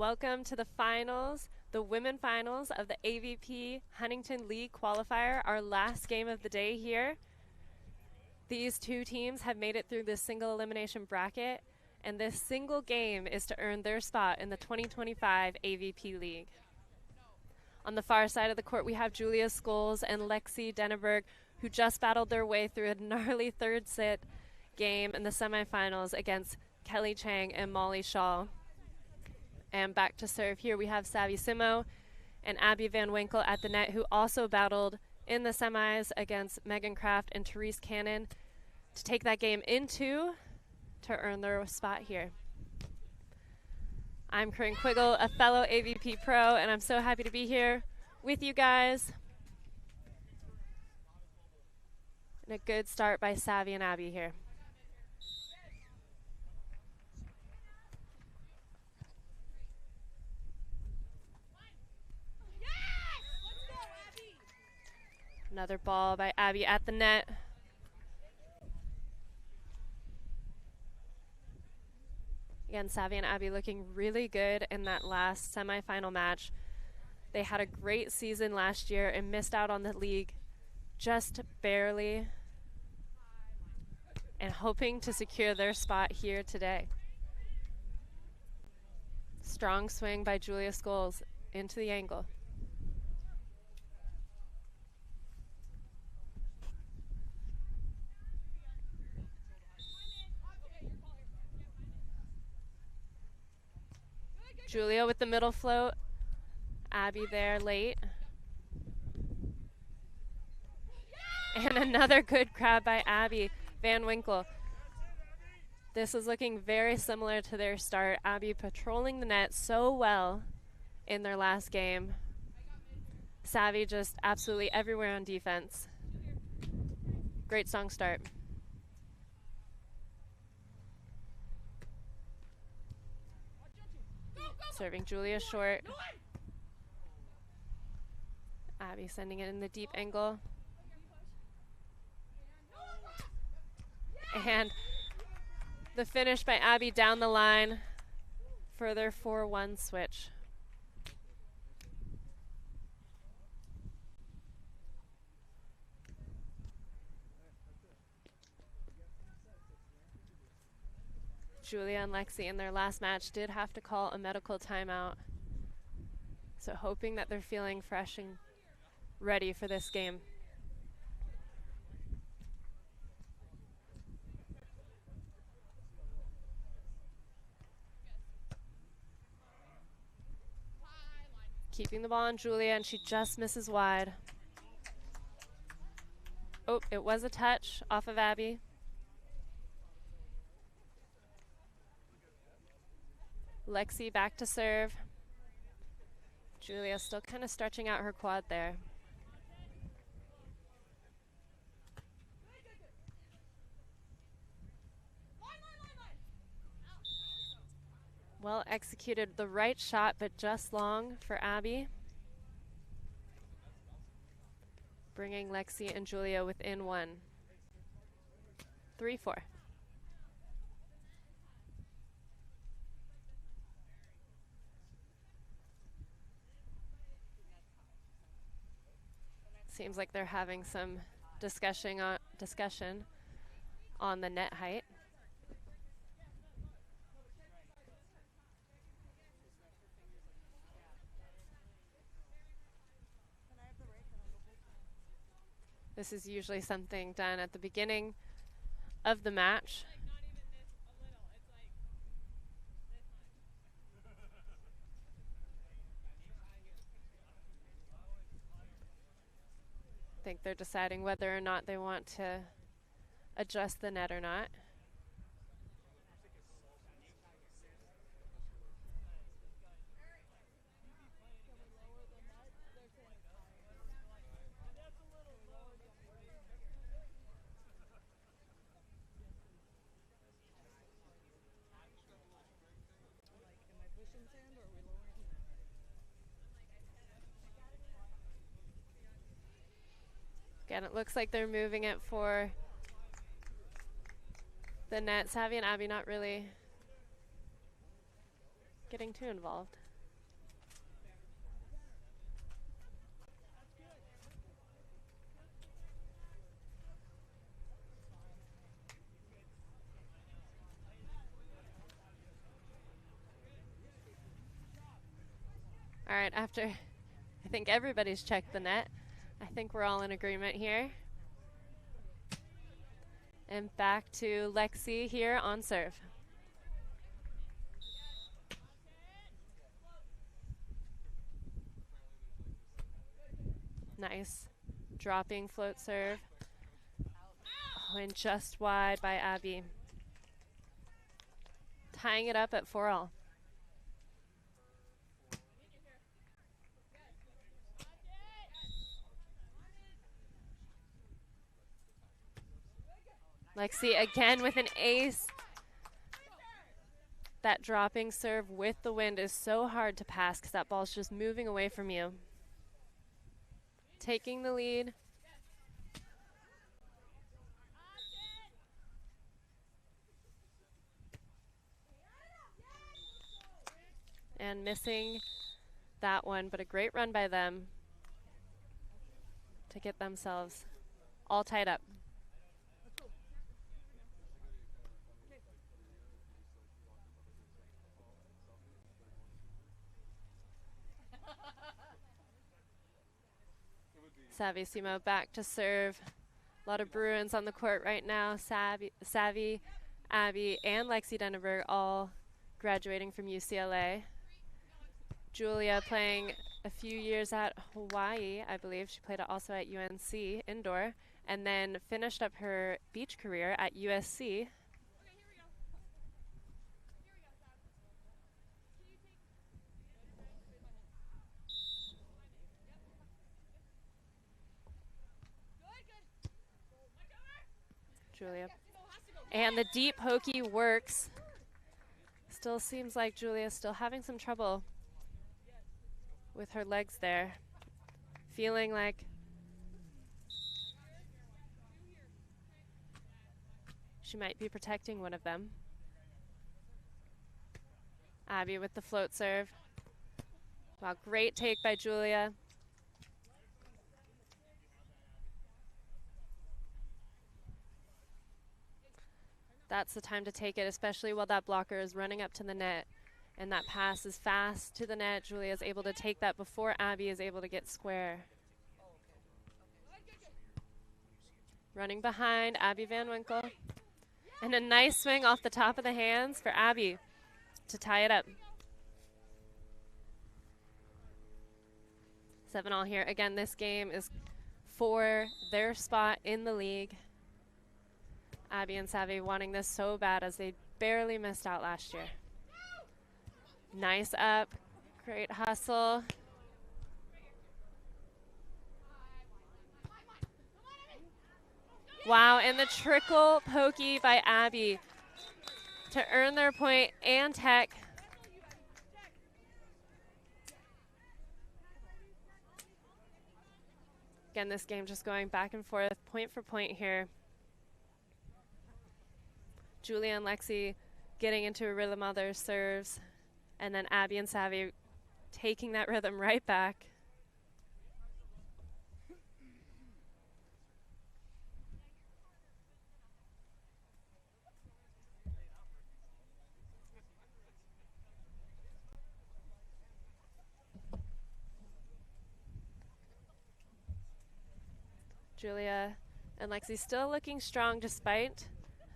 welcome to the finals, the women finals of the AVP Huntington League Qualifier, our last game of the day here. These two teams have made it through this single elimination bracket, and this single game is to earn their spot in the 2025 AVP League. On the far side of the court, we have Julia Scoles and Lexy Denaburg, who just battled their way through a gnarly third set game in the semifinals against Kelly Chang and Molly Shaw. And back to serve here, we have Savannah Simo and Abby Van Winkle at the net, who also battled in the semis against Megan Kraft and Therese Cannon to take that game into to earn their spot here. I'm Corinne Quiggle, a fellow AVP pro, and I'm so happy to be here with you guys. And a good start by Savvy and Abby here. Another ball by Abby at the net. Again, Savvy and Abby looking really good in that last semifinal match. They had a great season last year and missed out on the league just barely, and hoping to secure their spot here today. Strong swing by Julia Scoles into the angle. Julia with the middle float. Abby there late. And another good grab by Abby Van Winkle. This is looking very similar to their start. Abby patrolling the net so well in their last game. Savvy just absolutely everywhere on defense. Great strong start. Serving Julia short. Abby sending it in the deep angle. And the finish by Abby down the line for their 4-1 switch. Julia and Lexi in their last match did have to call a medical timeout. So hoping that they're feeling fresh and ready for this game. Keeping the ball on Julia, and she just misses wide. Oh, it was a touch off of Abby. Lexi back to serve. Julia still kind of stretching out her quad there. Well executed, the right shot, but just long for Abby. Bringing Lexi and Julia within one. 3-4. Seems like they're having some discussion on the net height. This is usually something done at the beginning of the match. I think they're deciding whether or not they want to adjust the net or not. Again, it looks like they're moving it for the net. Savvy and Abby not really getting too involved. All right, after I think everybody's checked the net, I think we're all in agreement here. And back to Lexy here on serve. Nice dropping float serve. Oh, and just wide by Abby. Tying it up at 4-all. Lexy again with an ace. That dropping serve with the wind is so hard to pass because that ball's just moving away from you. Taking the lead. And missing that one, but a great run by them to get themselves all tied up. Savvy Simo back to serve. A lot of Bruins on the court right now. Savvy, Abby, and Lexy Denaburg all graduating from UCLA. Julia playing a few years at Hawaii, I believe. She played also at UNC indoor, and then finished up her beach career at USC. Julia. And the deep pokey works. Still seems like Julia's still having some trouble with her legs there. Feeling like she might be protecting one of them. Abby with the float serve. Wow, great take by Julia. That's the time to take it, especially while that blocker is running up to the net. And that pass is fast to the net. Julia is able to take that before Abby is able to get square. Running behind, Abby Van Winkle. And a nice swing off the top of the hands for Abby to tie it up. 7-all here. Again, this game is for their spot in the league. Abby and Savvy wanting this so bad as they barely missed out last year. Nice up, great hustle. Wow, and the trickle pokey by Abby to earn their point and tech. Again, this game just going back and forth, point for point here. Julia and Lexy getting into a rhythm of their serves. And then Abby and Savvy taking that rhythm right back. Julia and Lexy still looking strong despite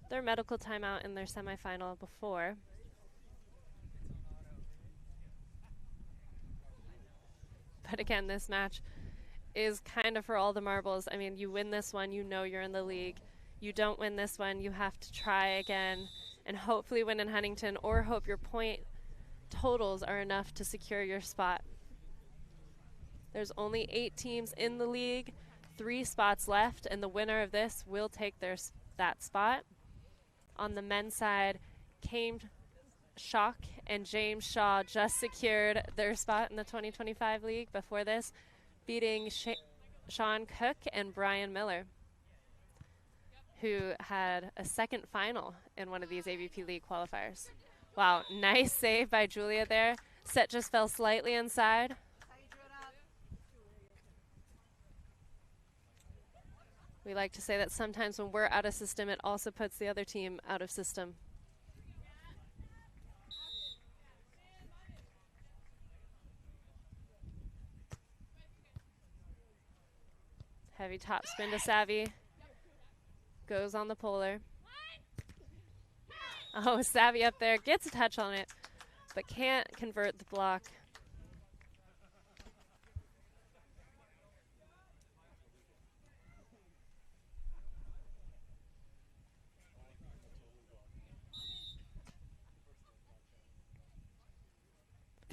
their medical timeout in their semifinal before. But again, this match is kind of for all the marbles. I mean, you win this one, you know you're in the league. You don't win this one, you have to try again and hopefully win in Huntington, or hope your point totals are enough to secure your spot. There's only 8 teams in the league, 3 spots left, and the winner of this will take that spot. On the men's side, Kame Shock and James Shaw just secured their spot in the 2025 league before this, beating Sean Cook and Brian Miller, who had a second final in one of these AVP League qualifiers. Wow, nice save by Julia there. Set just fell slightly inside. We like to say that sometimes when we're out of system, it also puts the other team out of system. Heavy topspin to Savvy. Goes on the polar. Oh, Savvy up there gets a touch on it, but can't convert the block.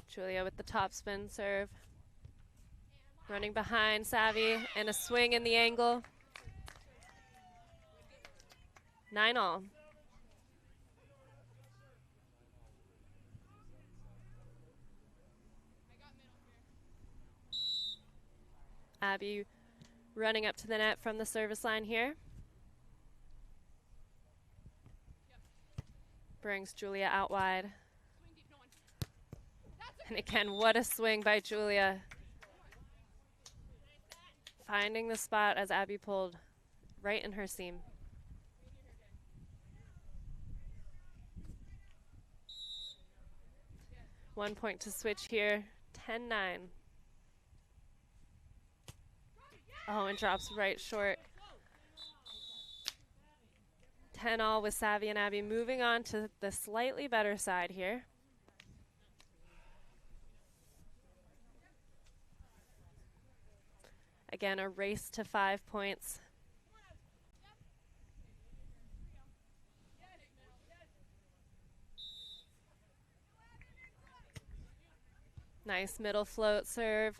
Julia with the topspin serve. Running behind Savvy and a swing in the angle. 9-all. Abby running up to the net from the service line here. Brings Julia out wide. And again, what a swing by Julia. Finding the spot as Abby pulled right in her seam. One point to switch here, 10-9. Oh, and drops right short. 10-all with Savvy and Abby moving on to the slightly better side here. Again, a race to 5 points. Nice middle float serve.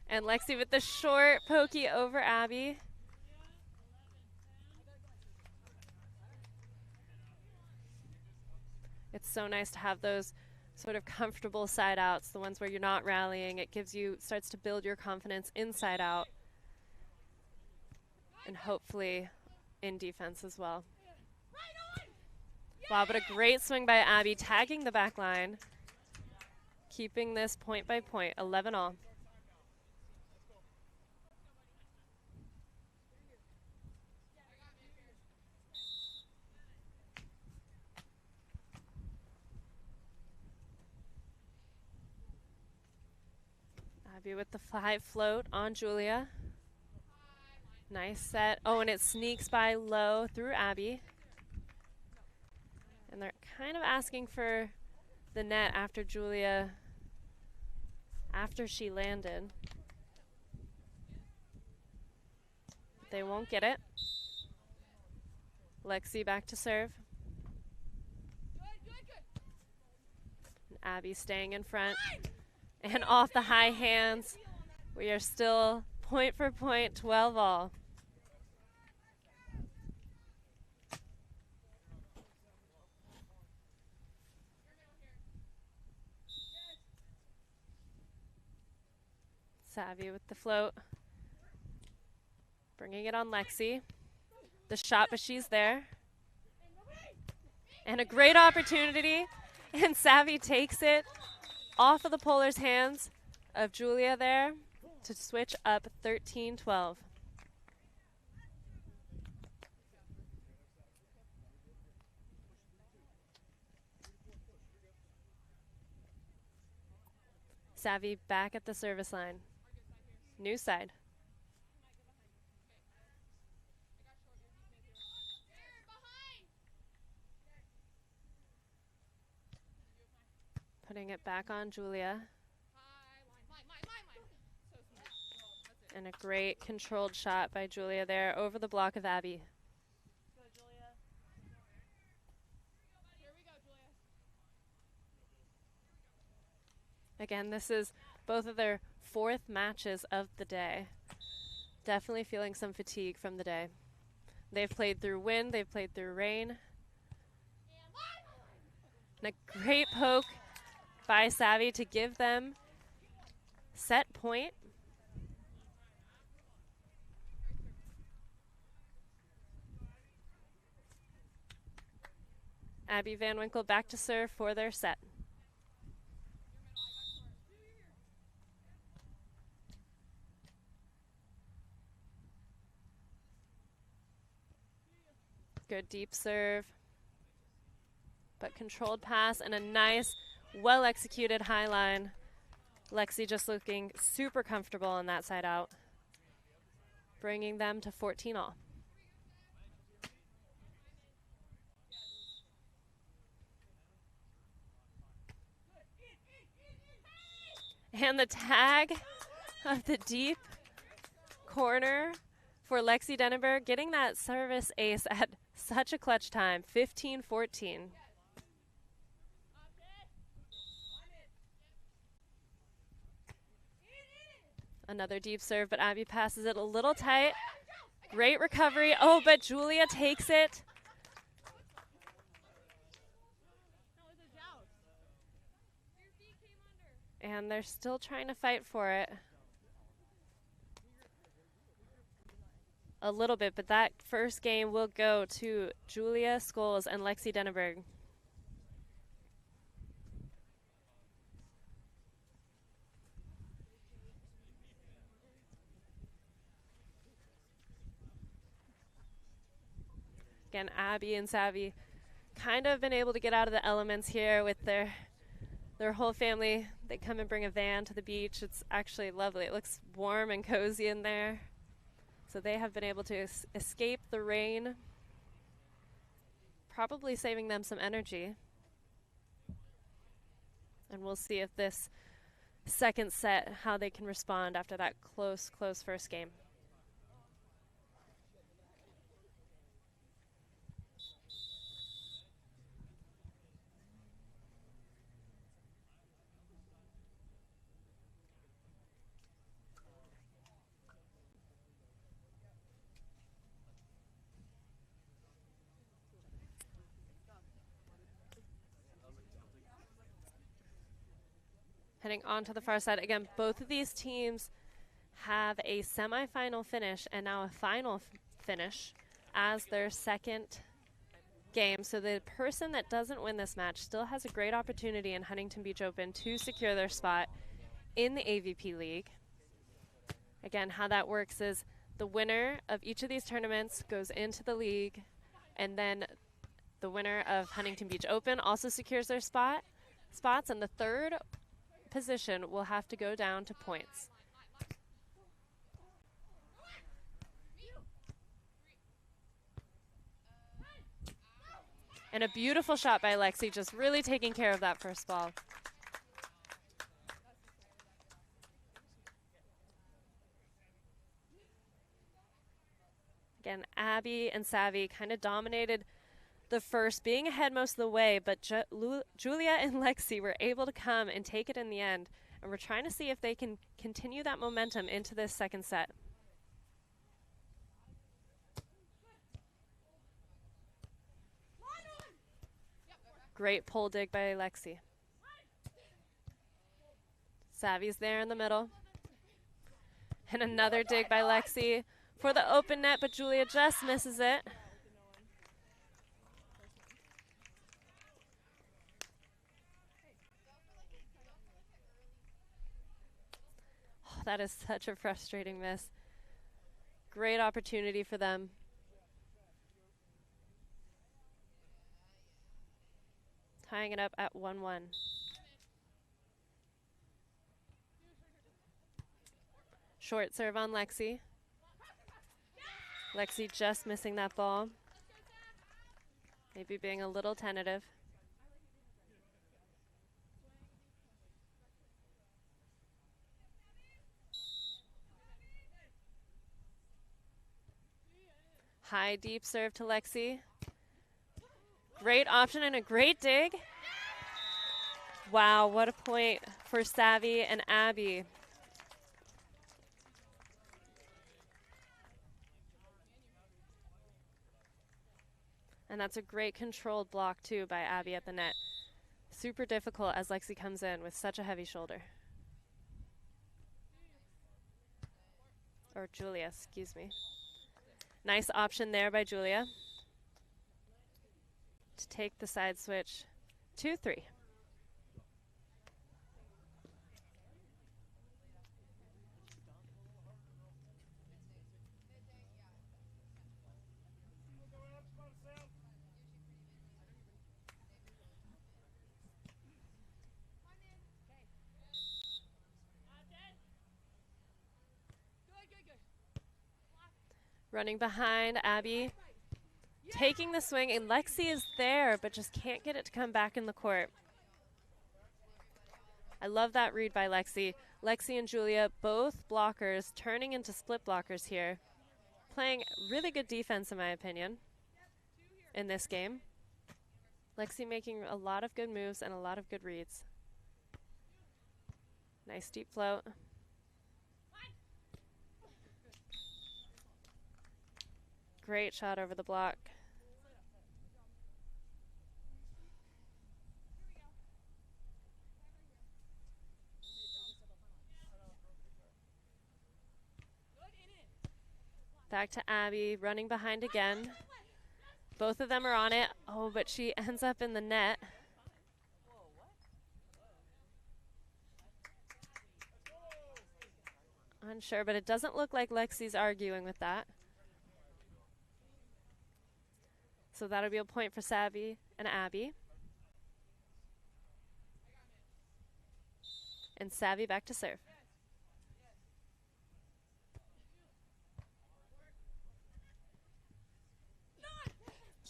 And Lexy with the short pokey over Abby. It's so nice to have those sort of comfortable side outs, the ones where you're not rallying. It gives you, starts to build your confidence inside out. And hopefully in defense as well. Wow, but a great swing by Abby, tagging the back line. Keeping this point by point, 11-all. Abby with the 5 float on Julia. Nice set. Oh, and it sneaks by low through Abby. And they're kind of asking for the net after Julia, after she landed. They won't get it. Lexy back to serve. And Abby staying in front. And off the high hands. We are still point for point, 12-all. Savvy with the float. Bringing it on Lexy. The shot, but she's there. And a great opportunity. And Savvy takes it off of the polar's hands of Julia there to switch up 13-12. Savvy back at the service line. New side. Putting it back on Julia. And a great controlled shot by Julia there over the block of Abby. Again, this is both of their 4th matches of the day. Definitely feeling some fatigue from the day. They've played through wind, they've played through rain. And a great poke by Savvy to give them set point. Abby Van Winkle back to serve for their set. Good deep serve, but controlled pass and a nice, well-executed high line. Lexy just looking super comfortable on that side out. bringing them to 14 all. And the tag of the deep corner for Lexy Denaburg, getting that service ace at such a clutch time, 15-14. Another deep serve, but Abby passes it a little tight. Great recovery. Oh, but Julia takes it. And they're still trying to fight for it. A little bit, but that first game will go to Julia, Scoles, and Lexy Denaburg. Again, Abby and Savvy kind of been able to get out of the elements here with their whole family. They come and bring a van to the beach. It's actually lovely. It looks warm and cozy in there. So they have been able to escape the rain, probably saving them some energy. And we'll see if this second set, how they can respond after that close first game. Heading on to the far side. Again, both of these teams have a semifinal finish and now a final finish as their second game. So the person that doesn't win this match still has a great opportunity in Huntington Beach Open to secure their spot in the AVP League. Again, how that works is the winner of each of these tournaments goes into the league, and then the winner of Huntington Beach Open also secures their spots, and the third position will have to go down to points. And a beautiful shot by Lexy, just really taking care of that first ball. Again, Abby and Savvy kind of dominated the first, being ahead most of the way, but Julia and Lexy were able to come and take it in the end. And we're trying to see if they can continue that momentum into this second set. Great pole dig by Lexy. Savvy's there in the middle. And another dig by Lexy for the open net, but Julia just misses it. Oh, that is such a frustrating miss. Great opportunity for them. Tying it up at 1-1. Short serve on Lexy. Lexy just missing that ball. Maybe being a little tentative. High deep serve to Lexy. Great option and a great dig. Wow, what a point for Savvy and Abby. And that's a great controlled block too by Abby at the net. Super difficult as Lexy comes in with such a heavy shoulder. Or Julia, excuse me. Nice option there by Julia to take the side switch 2-3. Running behind, Abby taking the swing, and Lexy is there, but just can't get it to come back in the court. I love that read by Lexy. Lexy and Julia, both blockers, turning into split blockers here. Playing really good defense, in my opinion, in this game. Lexy making a lot of good moves and a lot of good reads. Nice deep float. Great shot over the block. Back to Abby, running behind again. Both of them are on it. Oh, but she ends up in the net. Unsure, but it doesn't look like Lexy's arguing with that. So that'll be a point for Savvy and Abby. And Savvy back to serve.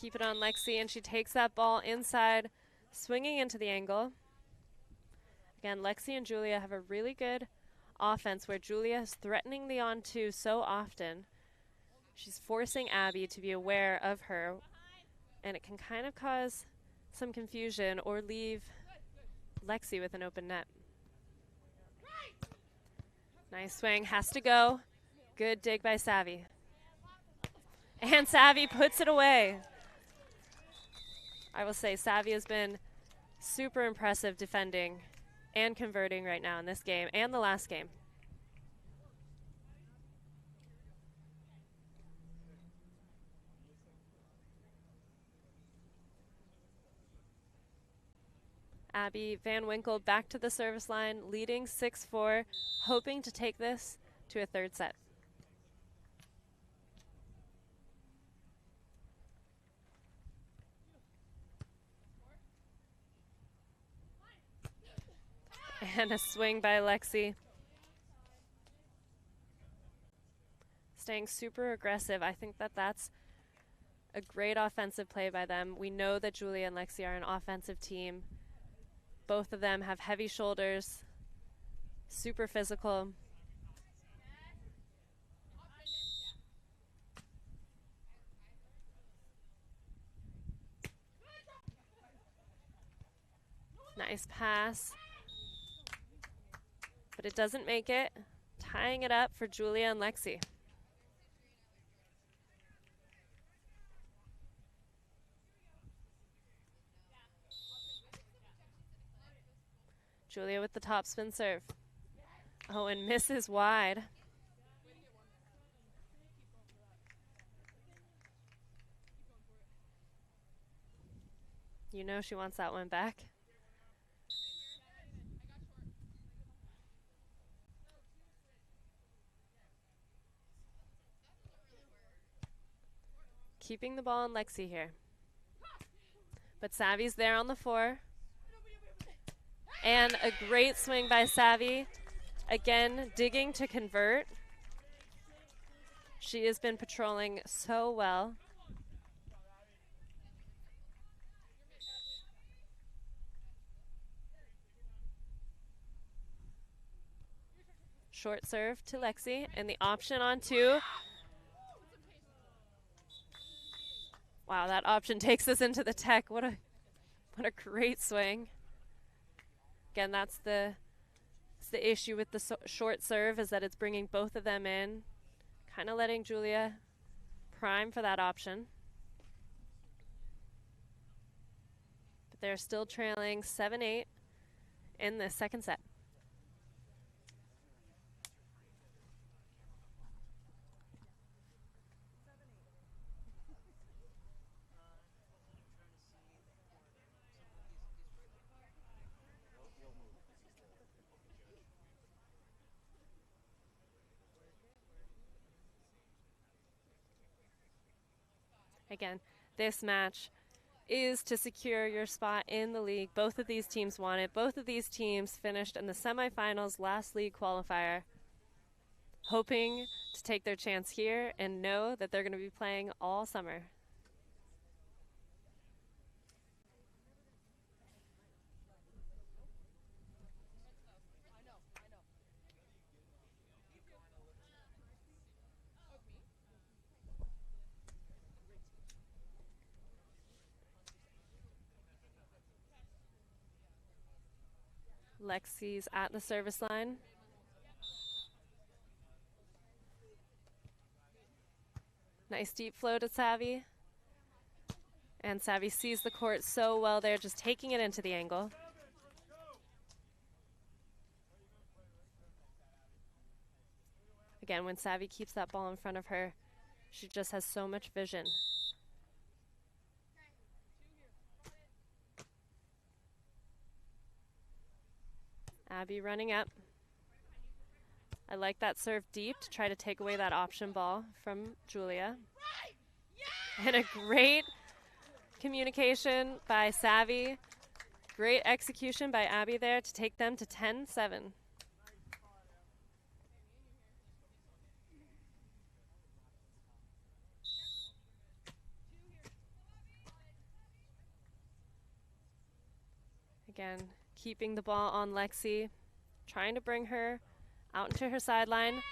Keep it on Lexy, and she takes that ball inside, swinging into the angle. Again, Lexy and Julia have a really good offense where Julia is threatening the on-two so often. She's forcing Abby to be aware of her, and it can kind of cause some confusion or leave Lexy with an open net. Nice swing, has to go. Good dig by Savvy. And Savvy puts it away. I will say Savvy has been super impressive defending and converting right now in this game and the last game. Abby Van Winkle back to the service line, leading 6-4, hoping to take this to a third set. And a swing by Lexy. Staying super aggressive. I think that that's a great offensive play by them. We know that Julia and Lexy are an offensive team. Both of them have heavy shoulders, super physical. Nice pass. But it doesn't make it. Tying it up for Julia and Lexy. Julia with the topspin serve. Oh, and misses wide. You know she wants that one back. Keeping the ball on Lexy here. But Savvy's there on the 4. And a great swing by Savvy. Again, digging to convert. She has been patrolling so well. Short serve to Lexy, and the option on 2. Wow, that option takes us into the tech. What a great swing. Again, that's the issue with the short serve, is that it's bringing both of them in, kind of letting Julia prime for that option. But they're still trailing 7-8 in the second set. Again, this match is to secure your spot in the league. Both of these teams won it. Both of these teams finished in the semifinals last league qualifier, hoping to to take their chance here and know that they're going to be playing all summer. Lexy's at the service line. Nice deep flow to Savvy. And Savvy sees the court so well there, just taking it into the angle. Again, when Savvy keeps that ball in front of her, she just has so much vision. Abby running up. I like that serve deep to try to take away that option ball from Julia. And a great communication by Savvy. Great execution by Abby there to take them to 10-7. Again, keeping the ball on Lexy, trying to bring her out into her sideline.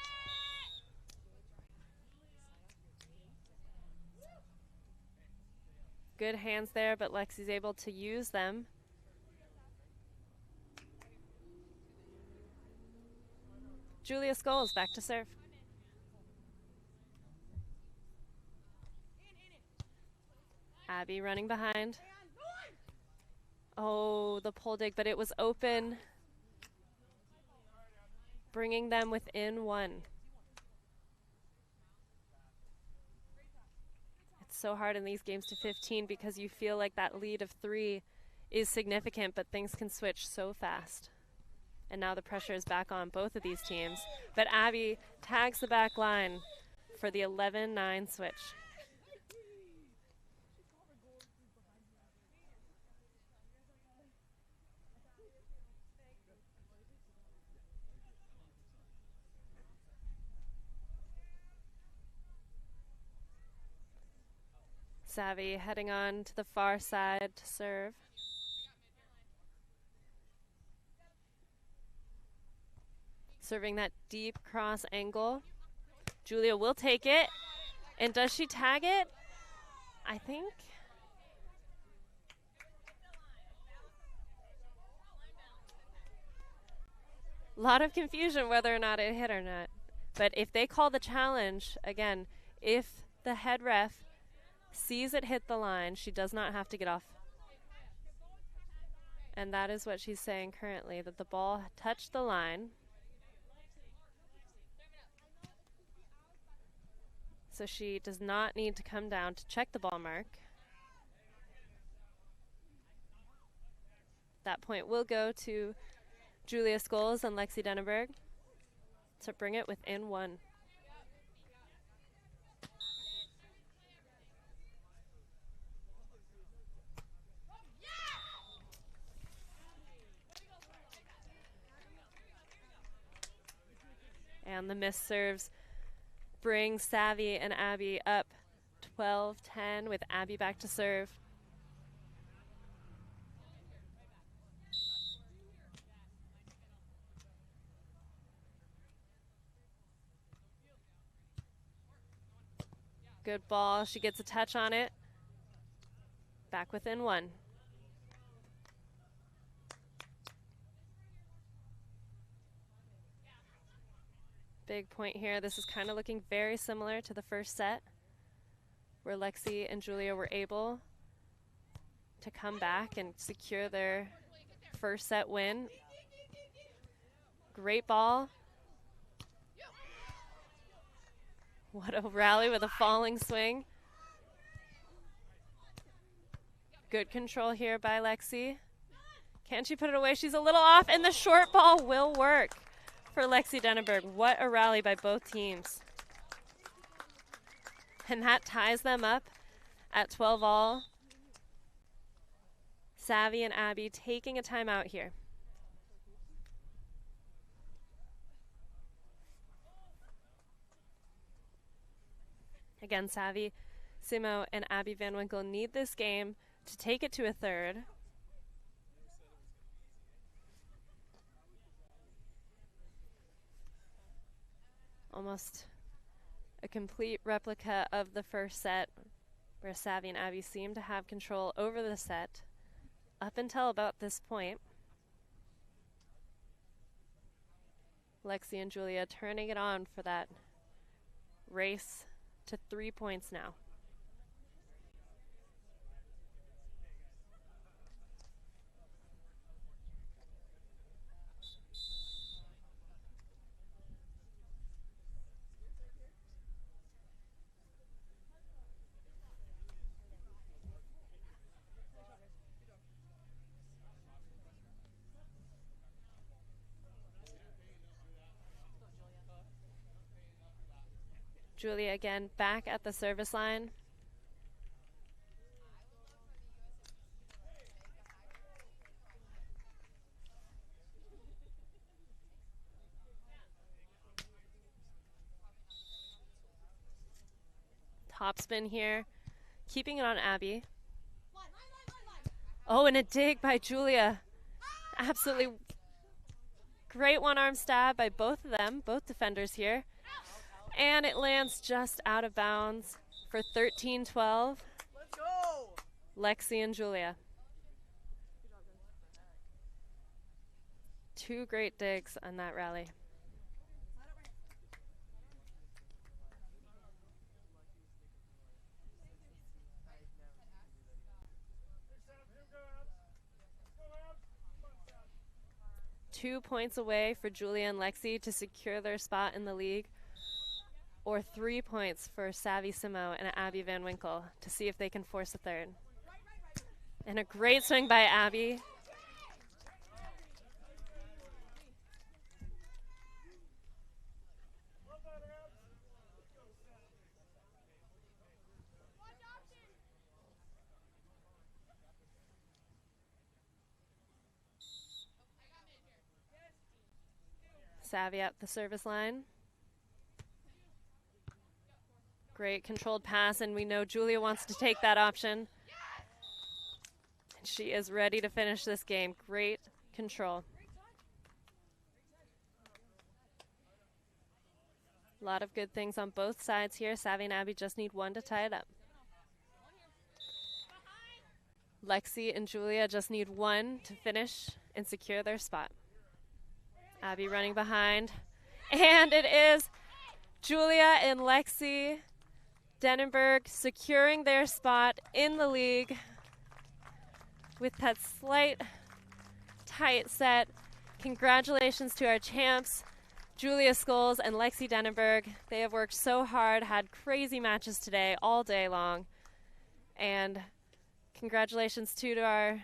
Good hands there, but Lexy's able to use them. Julia Scoles back to serve. Abby running behind. Oh, the pull dig, but it was open, bringing them within one. It's so hard in these games to 15 because you feel like that lead of 3 is significant, but things can switch so fast. And now the pressure is back on both of these teams. But Abby tags the back line for the 11-9 switch. Savvy heading on to the far side to serve. Serving that deep cross angle. Julia will take it. And does she tag it? I think. A lot of confusion whether or not it hit or not. But if they call the challenge, again, if the head ref sees it hit the line, she does not have to get off. And that is what she's saying currently, that the ball touched the line. So she does not need to come down to check the ball mark. That point will go to Julia Scoles and Lexy Denaburg to bring it within 1. And the missed serves bring Savvy and Abby up 12-10 with Abby back to serve. Good ball. She gets a touch on it. Back within 1. Big point here. This is kind of looking very similar to the first set, where Lexy and Julia were able to come back and secure their first set win. Great ball. What a rally with a falling swing. Good control here by Lexy. Can she put it away? She's a little off, and the short ball will work for Lexy Denaburg. What a rally by both teams. And that ties them up at 12 all. Savvy and Abby taking a timeout here. Again, Savvy Simo and Abby Van Winkle need this game to take it to a third. Almost a complete replica of the first set, where Savvy and Abby seem to have control over the set up until about this point. Lexy and Julia turning it on for that race to 3 points now. Julia again back at the service line. Topspin here, keeping it on Abby. Oh, and a dig by Julia. Absolutely great one-arm stab by both of them, both defenders here. And it lands just out of bounds for 13-12. Let's go! Lexy and Julia. Two great digs on that rally. Two points away for Julia and Lexy to secure their spot in the league, or 3 points for Savvy Simo and Abby Van Winkle to see if they can force a third. And a great swing by Abby. Savvy at the service line. Great controlled pass, and we know Julia wants to take that option. And she is ready to finish this game. Great control. A lot of good things on both sides here. Savvy and Abby just need one to tie it up. Lexy and Julia just need one to finish and secure their spot. Abby running behind. And it is Julia and Lexy Denaburg securing their spot in the league with that slight tight set. Congratulations to our champs, Julia Scoles and Lexy Denaburg. They have worked so hard, had crazy matches today all day long. And congratulations too to our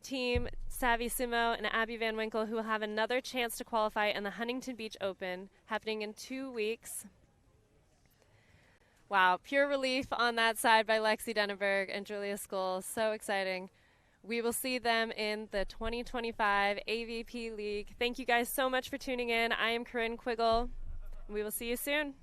team, Savvy Simo and Abby Van Winkle, who will have another chance to qualify in the Huntington Beach Open happening in 2 weeks. Wow, pure relief on that side by Lexy Denaburg and Julia Scoles. So exciting. We will see them in the 2025 AVP League. Thank you guys so much for tuning in. I am Corinne Quiggle. We will see you soon.